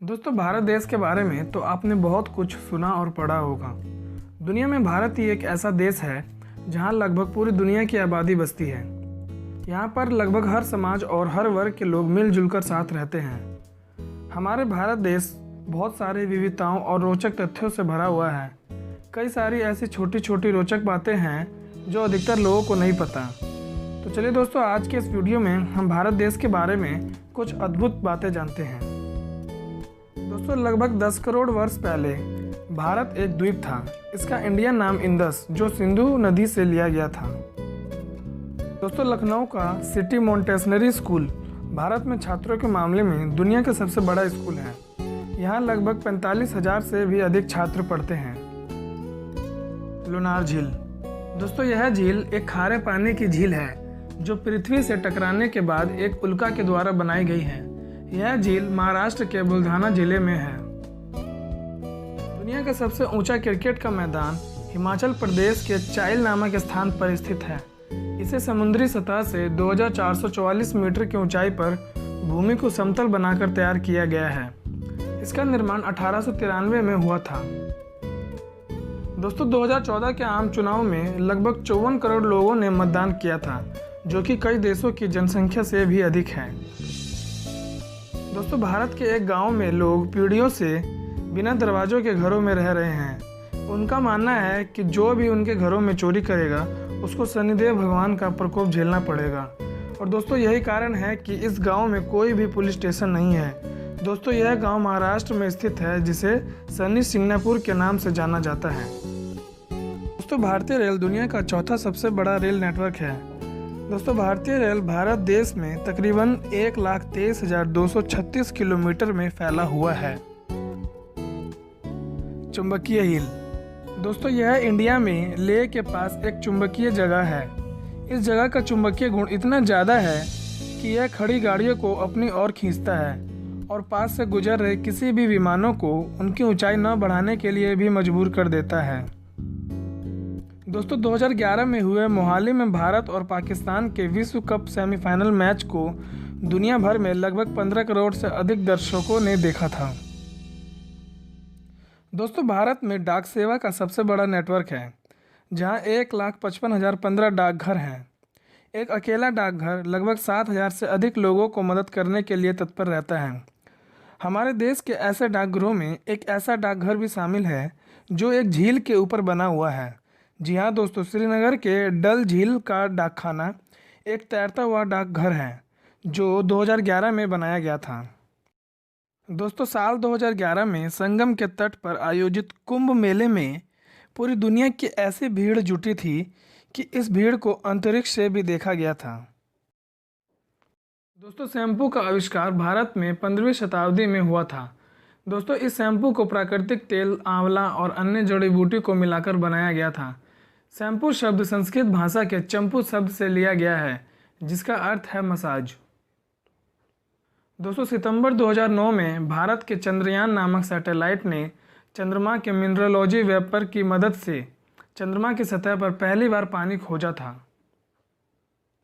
दोस्तों, भारत देश के बारे में तो आपने बहुत कुछ सुना और पढ़ा होगा। दुनिया में भारत ही एक ऐसा देश है जहां लगभग पूरी दुनिया की आबादी बसती है। यहां पर लगभग हर समाज और हर वर्ग के लोग मिलजुल कर साथ रहते हैं। हमारे भारत देश बहुत सारे विविधताओं और रोचक तथ्यों से भरा हुआ है। कई सारी ऐसी छोटी छोटी रोचक बातें हैं जो अधिकतर लोगों को नहीं पता। तो चलिए दोस्तों, आज के इस वीडियो में हम भारत देश के बारे में कुछ अद्भुत बातें जानते हैं। दोस्तों, लगभग 10 करोड़ वर्ष पहले भारत एक द्वीप था। इसका इंडियन नाम इंदस, जो सिंधु नदी से लिया गया था। दोस्तों, लखनऊ का सिटी मॉन्टेसनरी स्कूल भारत में छात्रों के मामले में दुनिया का सबसे बड़ा स्कूल है। यहाँ लगभग 45,000 से भी अधिक छात्र पढ़ते हैं। लुनार झील। दोस्तों, यह झील एक खारे पानी की झील है जो पृथ्वी से टकराने के बाद एक उल्का के द्वारा बनाई गई है। यह झील महाराष्ट्र के बुलढाना जिले में है। दुनिया का सबसे ऊंचा क्रिकेट का मैदान हिमाचल प्रदेश के चाइल नामक स्थान पर स्थित है। इसे समुद्री सतह से 2444 मीटर की ऊंचाई पर भूमि को समतल बनाकर तैयार किया गया है। इसका निर्माण 1893 में हुआ था। दोस्तों, 2014 के आम चुनाव में लगभग 54 करोड़ लोगों ने मतदान किया था, जो कि कई देशों की जनसंख्या से भी अधिक है। दोस्तों, भारत के एक गांव में लोग पीढ़ियों से बिना दरवाजों के घरों में रह रहे हैं। उनका मानना है कि जो भी उनके घरों में चोरी करेगा उसको शनिदेव भगवान का प्रकोप झेलना पड़ेगा। और दोस्तों, यही कारण है कि इस गांव में कोई भी पुलिस स्टेशन नहीं है। दोस्तों, यह गांव महाराष्ट्र में स्थित है, जिसे शनि सिंगनापुर के नाम से जाना जाता है। दोस्तों, भारतीय रेल दुनिया का चौथा सबसे बड़ा रेल नेटवर्क है। दोस्तों, भारतीय रेल भारत देश में तकरीबन 1,23,236 किलोमीटर में फैला हुआ है। चुंबकीय हिल। दोस्तों, यह इंडिया में लेह के पास एक चुंबकीय जगह है। इस जगह का चुंबकीय गुण इतना ज़्यादा है कि यह खड़ी गाड़ियों को अपनी ओर खींचता है और पास से गुजर रहे किसी भी विमानों को उनकी ऊंचाई न बढ़ाने के लिए भी मजबूर कर देता है। दोस्तों, 2011 में हुए मोहाली में भारत और पाकिस्तान के विश्व कप सेमीफाइनल मैच को दुनिया भर में लगभग 15 करोड़ से अधिक दर्शकों ने देखा था। दोस्तों, भारत में डाक सेवा का सबसे बड़ा नेटवर्क है, जहां 1,55,015 डाकघर हैं। एक अकेला डाकघर लगभग 7,000 से अधिक लोगों को मदद करने के लिए तत्पर रहता है। हमारे देश के ऐसे डाकघरों में एक ऐसा डाकघर भी शामिल है जो एक झील के ऊपर बना हुआ है। जी हाँ दोस्तों, श्रीनगर के डल झील का डाकखाना एक तैरता हुआ डाकघर है जो 2011 में बनाया गया था। दोस्तों, साल 2011 में संगम के तट पर आयोजित कुंभ मेले में पूरी दुनिया की ऐसी भीड़ जुटी थी कि इस भीड़ को अंतरिक्ष से भी देखा गया था। दोस्तों, शैम्पू का आविष्कार भारत में 15वीं शताब्दी में हुआ था। दोस्तों, इस शैम्पू को प्राकृतिक तेल, आंवला और अन्य जड़ी बूटी को मिलाकर बनाया गया था। शैम्पू शब्द संस्कृत भाषा के चंपू शब्द से लिया गया है, जिसका अर्थ है मसाज। दोस्तों, सितंबर 2009 में भारत के चंद्रयान नामक सैटेलाइट ने चंद्रमा के मिनरलोजी वेपर की मदद से चंद्रमा की सतह पर पहली बार पानी खोजा था।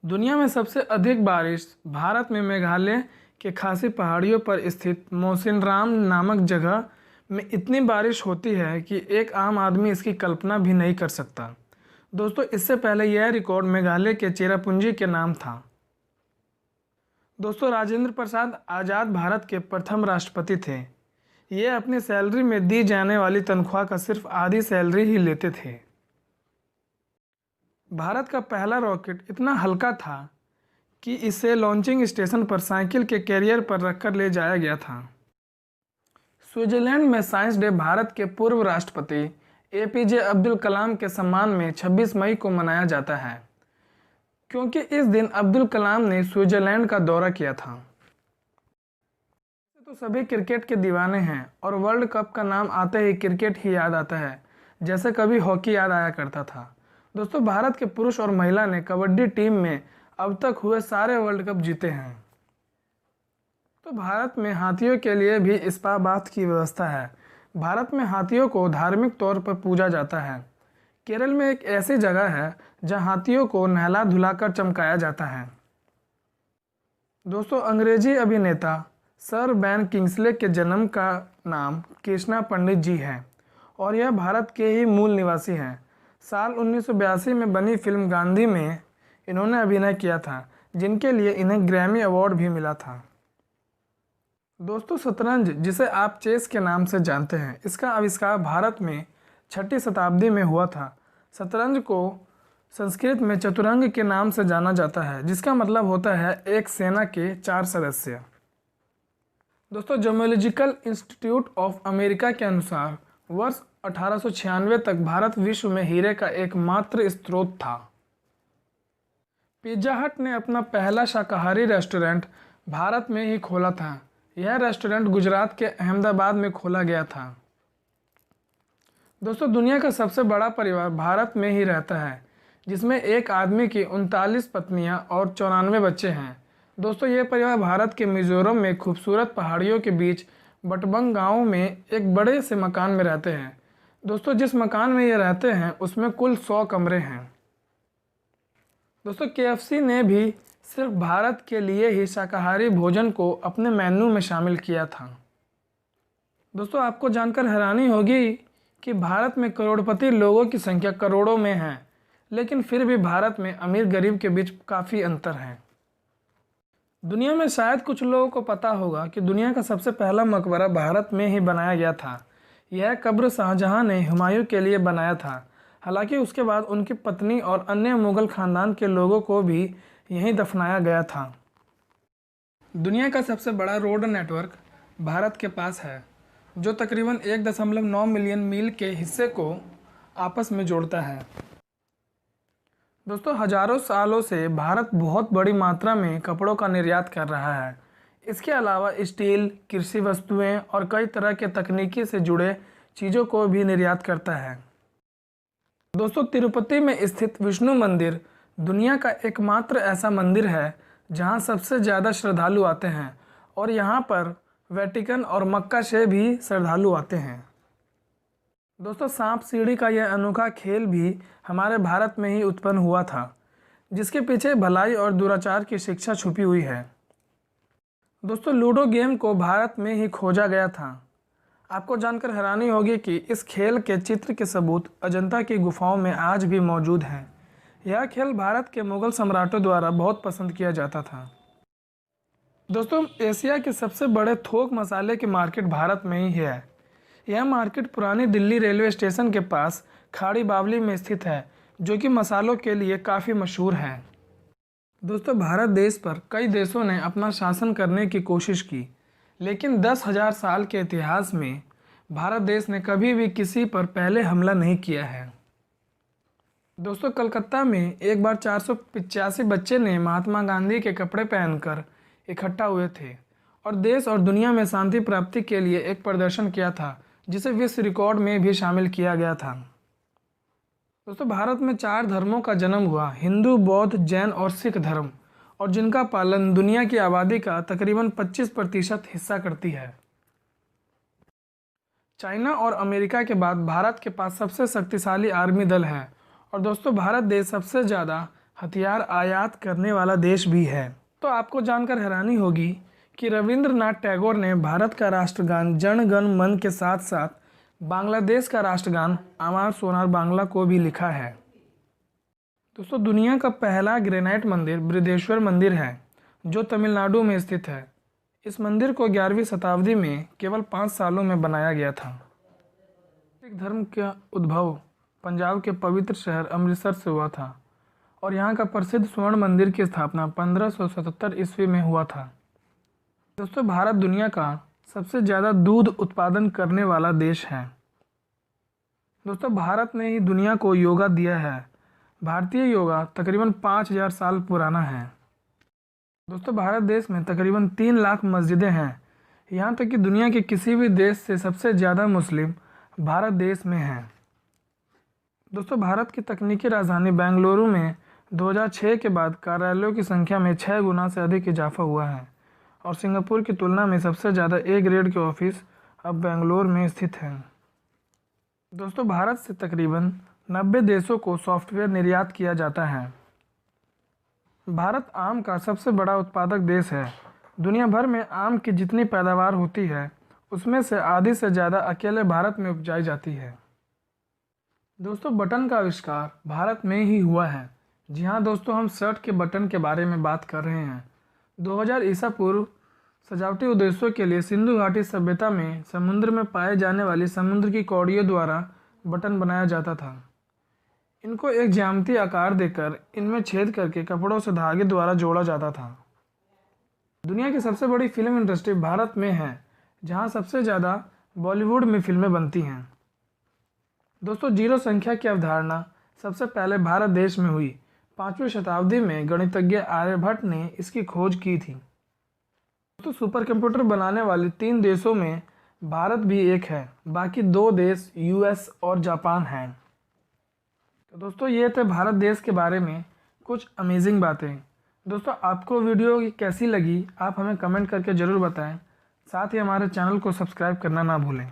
दुनिया में सबसे अधिक बारिश भारत में मेघालय के खासी पहाड़ियों पर स्थित मौसिनराम नामक जगह में इतनी बारिश होती है कि एक आम आदमी इसकी कल्पना भी नहीं कर सकता। दोस्तों, इससे पहले यह रिकॉर्ड मेघालय के चेरापूंजी के नाम था। दोस्तों, राजेंद्र प्रसाद आज़ाद भारत के प्रथम राष्ट्रपति थे। ये अपनी सैलरी में दी जाने वाली तनख्वाह का सिर्फ आधी सैलरी ही लेते थे। भारत का पहला रॉकेट इतना हल्का था कि इसे लॉन्चिंग स्टेशन पर साइकिल के कैरियर पर रखकर ले जाया गया था। स्विट्जरलैंड में साइंस डे भारत के पूर्व राष्ट्रपति APJ अब्दुल कलाम के सम्मान में 26 मई को मनाया जाता है, क्योंकि इस दिन अब्दुल कलाम ने स्विट्जरलैंड का दौरा किया था। तो सभी क्रिकेट के दीवाने हैं और वर्ल्ड कप का नाम आते ही क्रिकेट ही याद आता है, जैसे कभी हॉकी याद आया करता था। दोस्तों, भारत के पुरुष और महिला ने कबड्डी टीम में अब तक हुए सारे वर्ल्ड कप जीते हैं। तो भारत में हाथियों के लिए भी स्पा बाथ की व्यवस्था है। भारत में हाथियों को धार्मिक तौर पर पूजा जाता है। केरल में एक ऐसी जगह है जहां हाथियों को नहला धुलाकर चमकाया जाता है। दोस्तों, अंग्रेजी अभिनेता सर बेन किंग्सले के जन्म का नाम कृष्णा पंडित जी है और यह भारत के ही मूल निवासी हैं। साल 1982 में बनी फिल्म गांधी में इन्होंने अभिनय किया था, जिनके लिए इन्हें ग्रैमी अवार्ड भी मिला था। दोस्तों, शतरंज, जिसे आप चेस के नाम से जानते हैं, इसका आविष्कार भारत में 6वीं शताब्दी में हुआ था। शतरंज को संस्कृत में चतुरंग के नाम से जाना जाता है, जिसका मतलब होता है एक सेना के 4 सदस्य। दोस्तों, ज्योलॉजिकल इंस्टीट्यूट ऑफ अमेरिका के अनुसार वर्ष 1896 तक भारत विश्व में हीरे का एकमात्र स्रोत था। पिज्जा हट ने अपना पहला शाकाहारी रेस्टोरेंट भारत में ही खोला था। यह रेस्टोरेंट गुजरात के अहमदाबाद में खोला गया था। दोस्तों, दुनिया का सबसे बड़ा परिवार भारत में ही रहता है, जिसमें एक आदमी की 39 पत्नियां और 94 बच्चे हैं। दोस्तों, यह परिवार भारत के मिजोरम में खूबसूरत पहाड़ियों के बीच बटबंग गांव में एक बड़े से मकान में रहते हैं। दोस्तों, जिस मकान में ये रहते हैं उसमें कुल 100 कमरे हैं। दोस्तों, KFC ने भी सिर्फ भारत के लिए ही शाकाहारी भोजन को अपने मेन्यू में शामिल किया था। दोस्तों, आपको जानकर हैरानी होगी कि भारत में करोड़पति लोगों की संख्या करोड़ों में है, लेकिन फिर भी भारत में अमीर गरीब के बीच काफ़ी अंतर है। दुनिया में शायद कुछ लोगों को पता होगा कि दुनिया का सबसे पहला मकबरा भारत में ही बनाया गया था। यह कब्र शाहजहां ने हुमायूं के लिए बनाया था। हालांकि उसके बाद उनकी पत्नी और अन्य मुगल खानदान के लोगों को भी यहीं दफनाया गया था। दुनिया का सबसे बड़ा रोड नेटवर्क भारत के पास है, जो तकरीबन 1.9 मिलियन मील के हिस्से को आपस में जोड़ता है। दोस्तों, हजारों सालों से भारत बहुत बड़ी मात्रा में कपड़ों का निर्यात कर रहा है। इसके अलावा स्टील, कृषि वस्तुएं और कई तरह के तकनीकी से जुड़े चीज़ों को भी निर्यात करता है। दोस्तों, तिरुपति में स्थित विष्णु मंदिर दुनिया का एकमात्र ऐसा मंदिर है जहां सबसे ज़्यादा श्रद्धालु आते हैं और यहां पर वेटिकन और मक्का से भी श्रद्धालु आते हैं। दोस्तों, सांप सीढ़ी का यह अनोखा खेल भी हमारे भारत में ही उत्पन्न हुआ था, जिसके पीछे भलाई और दुराचार की शिक्षा छुपी हुई है। दोस्तों, लूडो गेम को भारत में ही खोजा गया था। आपको जानकर हैरानी होगी कि इस खेल के चित्र के सबूत अजंता की गुफाओं में आज भी मौजूद हैं। यह खेल भारत के मुगल सम्राटों द्वारा बहुत पसंद किया जाता था। दोस्तों, एशिया के सबसे बड़े थोक मसाले की मार्केट भारत में ही है। यह मार्केट पुरानी दिल्ली रेलवे स्टेशन के पास खाड़ी बावली में स्थित है, जो कि मसालों के लिए काफ़ी मशहूर है। दोस्तों, भारत देश पर कई देशों ने अपना शासन करने की कोशिश की, लेकिन 10,000 साल के इतिहास में भारत देश ने कभी भी किसी पर पहले हमला नहीं किया है। दोस्तों, कलकत्ता में एक बार 485 बच्चे ने महात्मा गांधी के कपड़े पहनकर इकट्ठा हुए थे और देश और दुनिया में शांति प्राप्ति के लिए एक प्रदर्शन किया था, जिसे विश्व रिकॉर्ड में भी शामिल किया गया था। दोस्तों, भारत में 4 धर्मों का जन्म हुआ: हिंदू, बौद्ध, जैन और सिख धर्म, और जिनका पालन दुनिया की आबादी का तकरीबन 25% हिस्सा करती है। चाइना और अमेरिका के बाद भारत के पास सबसे शक्तिशाली आर्मी दल है और दोस्तों, भारत देश सबसे ज़्यादा हथियार आयात करने वाला देश भी है। तो आपको जानकर हैरानी होगी कि रविंद्रनाथ टैगोर ने भारत का राष्ट्रगान जन गण मन के साथ साथ बांग्लादेश का राष्ट्रगान आमार सोनार बांग्ला को भी लिखा है। दोस्तों, दुनिया का पहला ग्रेनाइट मंदिर बृहदेश्वर मंदिर है, जो तमिलनाडु में स्थित है। इस मंदिर को 11वीं शताब्दी में केवल 5 सालों में बनाया गया था। सिख धर्म का उद्भव पंजाब के पवित्र शहर अमृतसर से हुआ था और यहाँ का प्रसिद्ध स्वर्ण मंदिर की स्थापना 1577 ईस्वी में हुआ था। दोस्तों, भारत दुनिया का सबसे ज़्यादा दूध उत्पादन करने वाला देश है। दोस्तों, भारत ने ही दुनिया को योगा दिया है। भारतीय योगा तकरीबन 5000 साल पुराना है। दोस्तों, भारत देश में तकरीबन 3 लाख मस्जिदें हैं। यहाँ तक कि दुनिया के किसी भी देश से सबसे ज़्यादा मुस्लिम भारत देश में हैं। दोस्तों, भारत की तकनीकी राजधानी बेंगलुरु में 2006 के बाद कार्यालयों की संख्या में 6 गुना से अधिक इजाफा हुआ है और सिंगापुर की तुलना में सबसे ज़्यादा ए ग्रेड के ऑफिस अब बेंगलोर में स्थित हैं। दोस्तों, भारत से तकरीबन 90 देशों को सॉफ्टवेयर निर्यात किया जाता है। भारत आम का सबसे बड़ा उत्पादक देश है। दुनिया भर में आम की जितनी पैदावार होती है उसमें से आधी से ज़्यादा अकेले भारत में उपजाई जाती है। दोस्तों, बटन का आविष्कार भारत में ही हुआ है। जी हाँ दोस्तों, हम शर्ट के बटन के बारे में बात कर रहे हैं। 2000 ईसा पूर्व सजावटी उद्देश्यों के लिए सिंधु घाटी सभ्यता में समुद्र में पाए जाने वाली समुद्र की कौड़ियों द्वारा बटन बनाया जाता था। इनको एक ज्यामितीय आकार देकर इनमें छेद करके कपड़ों से धागे द्वारा जोड़ा जाता था। दुनिया की सबसे बड़ी फिल्म इंडस्ट्री भारत में है, जहां सबसे ज़्यादा बॉलीवुड में फिल्में बनती हैं। दोस्तों, जीरो संख्या की अवधारणा सबसे पहले भारत देश में हुई। 5वीं शताब्दी में गणितज्ञ आर्यभट्ट ने इसकी खोज की थी। दोस्तों, सुपर कंप्यूटर बनाने वाले 3 देशों में भारत भी एक है, बाकी 2 देश यूएस और जापान हैं। तो दोस्तों, ये थे भारत देश के बारे में कुछ अमेजिंग बातें। दोस्तों, आपको वीडियो कैसी लगी आप हमें कमेंट करके ज़रूर बताएं। साथ ही हमारे चैनल को सब्सक्राइब करना ना भूलें।